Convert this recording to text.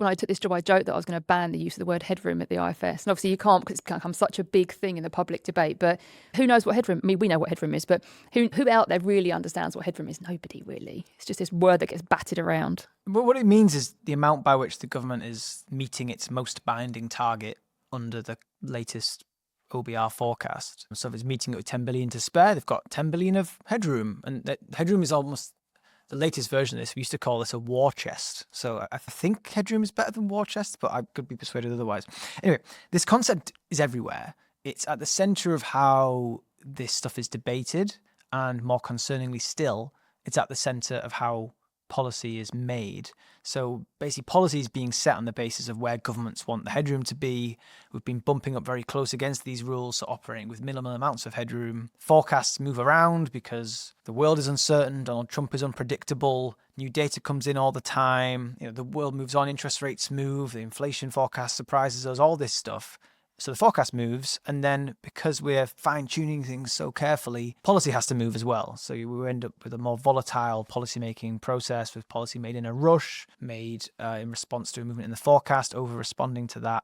when I took this job, I joked that I was going to ban the use of the word headroom at the IFS. And obviously you can't because it's become such a big thing in the public debate. But who knows what headroom? I mean, we know what headroom is, but who out there really understands what headroom is? Nobody really. It's just this word that gets batted around. But what it means is the amount by which the government is meeting its most binding target under the latest OBR forecast. So if it's meeting it with 10 billion to spare, they've got 10 billion of headroom. And that headroom is almost the latest version of this. We used to call this a war chest. So I think headroom is better than war chest, but I could be persuaded otherwise. Anyway, this concept is everywhere. It's at the center of how this stuff is debated. And more concerningly still, it's at the center of how policy is made. So basically policy is being set on the basis of where governments want the headroom to be. We've been bumping up very close against these rules, so operating with minimal amounts of headroom. Forecasts move around because the world is uncertain, Donald Trump is unpredictable, new data comes in all the time, the world moves on, interest rates move, the inflation forecast surprises us, all this stuff. So the forecast moves, and then because we're fine-tuning things so carefully, policy has to move as well. So we end up with a more volatile policy-making process, with policy made in a rush, made in response to a movement in the forecast, over-responding to that.